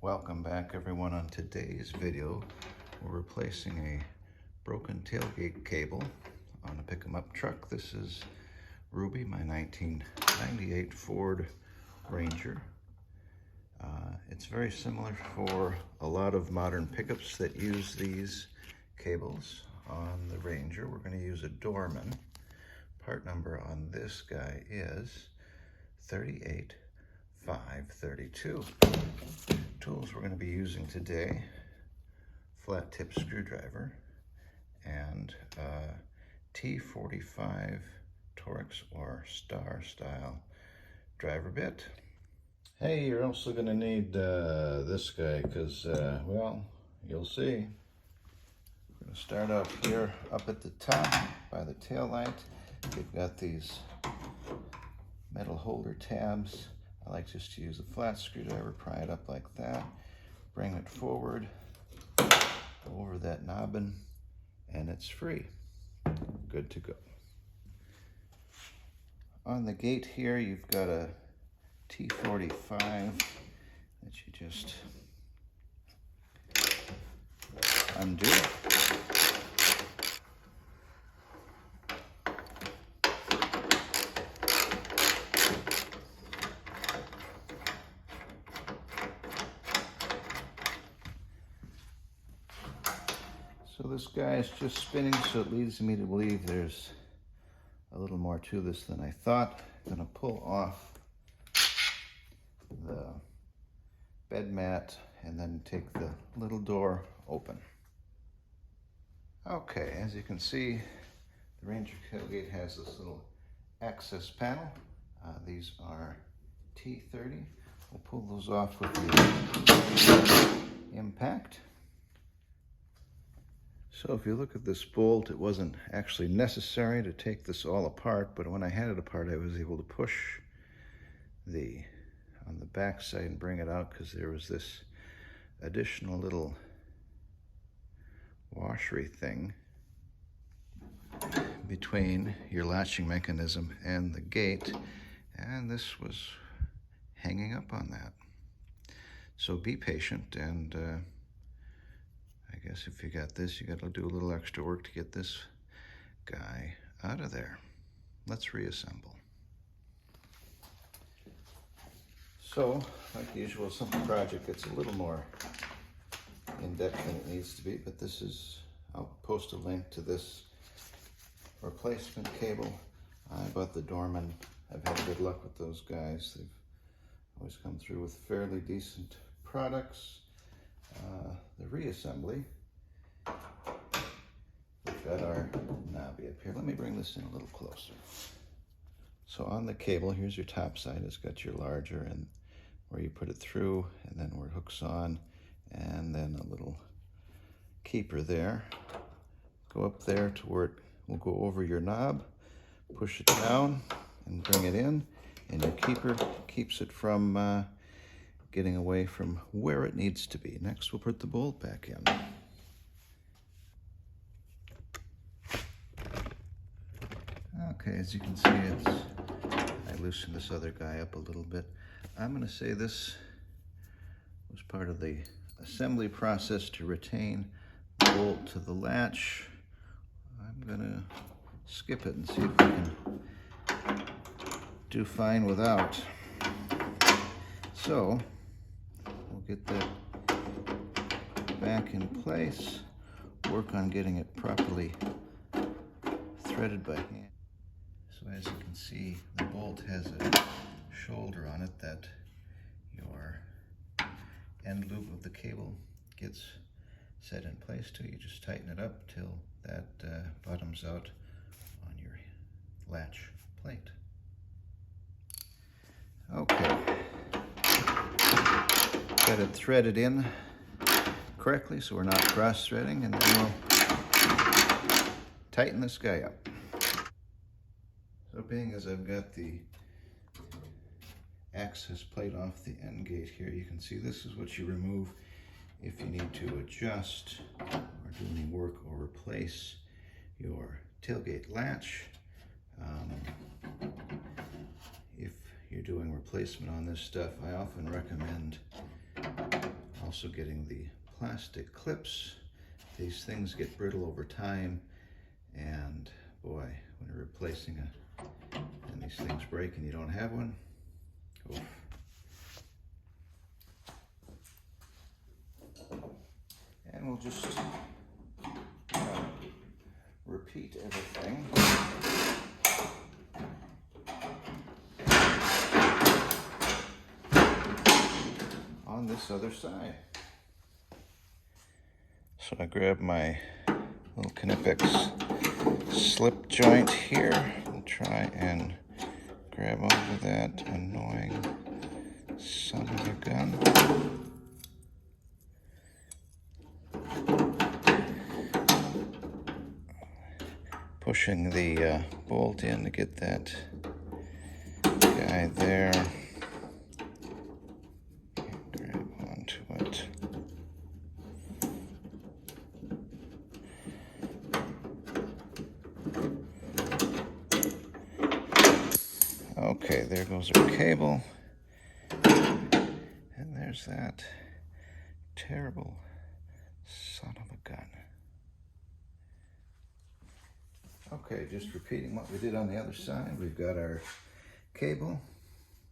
Welcome back everyone. On today's video, we're replacing a broken tailgate cable on a pick-em-up truck. This is Ruby, my 1998 Ford Ranger. It's very similar for a lot of modern pickups that use these cables. On the Ranger, we're going to use a Dorman. Part number on this guy is 38532. Tools we're going to be using today: flat tip screwdriver and T45 Torx or Star style driver bit. Hey, you're also going to need this guy because, well, you'll see. We're going to start off here up at the top by the tail light. We've got these metal holder tabs. I like just to use a flat screwdriver, pry it up like that, bring it forward, go over that knobbin, and it's free. Good to go. On the gate here, you've got a T45 that you just undo. So this guy is just spinning, so it leads me to believe there's a little more to this than I thought. I'm going to pull off the bed mat and then take the little door open. Okay, as you can see, the Ranger tailgate has this little access panel. These are T30. We'll pull those off with the impact. So if you look at this bolt, it wasn't actually necessary to take this all apart, but when I had it apart, I was able to push on the back side and bring it out because there was this additional little washery thing between your latching mechanism and the gate, and this was hanging up on that. So be patient, and I guess if you got this, you got to do a little extra work to get this guy out of there. Let's reassemble. So, like usual, simple project gets a little more in-depth than it needs to be, but this is, I'll post a link to this replacement cable. I bought the Dorman. I've had good luck with those guys. They've always come through with fairly decent products. The Reassembly. We've got our knobby up here. Let me bring this in a little closer. So on the cable, here's your top side. It's got your larger and where you put it through, and then where it hooks on, and then a little keeper there. Go up there to where it will go over your knob, push it down and bring it in, and your keeper keeps it from getting away from where it needs to be. Next, we'll put the bolt back in. Okay, as you can see, I loosened this other guy up a little bit. I'm going to say this was part of the assembly process to retain the bolt to the latch. I'm going to skip it and see if we can do fine without. So, we'll get that back in place, work on getting it properly threaded by hand. So as you can see, the bolt has a shoulder on it that your end loop of the cable gets set in place to. You just tighten it up till that bottoms out on your latch plate. Okay. Got it threaded in correctly so we're not cross-threading, and then we'll tighten this guy up. So being as I've got the access plate off the end gate here, you can see this is what you remove if you need to adjust or do any work or replace your tailgate latch. If you're doing replacement on this stuff, I often recommend Also getting the plastic clips. These things get brittle over time, and boy, when you're replacing and these things break and you don't have one, oof. And we'll just repeat everything. On this other side. So I grab my little Knipex slip joint here and try and grab onto that annoying son of a gun. Pushing the bolt in to get that guy there. Grab onto it. Okay, there goes our cable. And there's that terrible son of a gun. Okay, just repeating what we did on the other side. We've got our cable,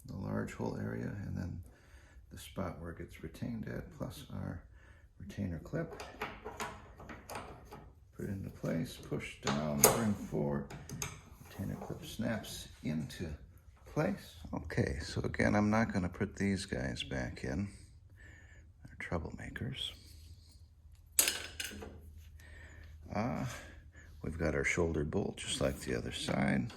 the large hole area, and then the spot where it gets retained at, plus our retainer clip. Put it into place, push down, bring forward. Retainer clip snaps into place. Okay, so again, I'm not going to put these guys back in. They're troublemakers. We've got our shoulder bolt just like the other side.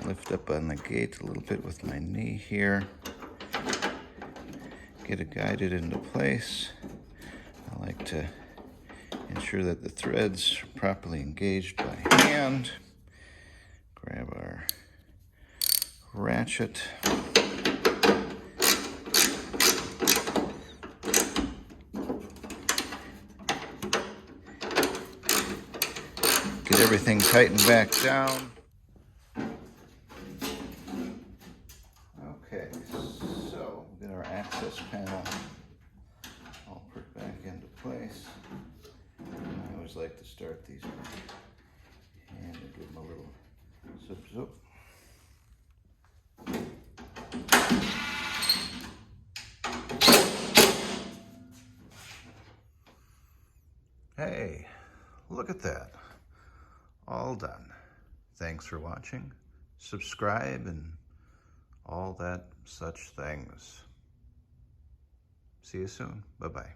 Lift up on the gate a little bit with my knee here. Get it guided into place. I like to ensure that the threads are properly engaged by hand. Grab our ratchet. Get everything tightened back down. Okay, so we'll get our access panel all put back into place. I always like to start these and give them a little zip. Hey, look at that. All done. Thanks for watching. Subscribe and all that such things. See you soon. Bye-bye.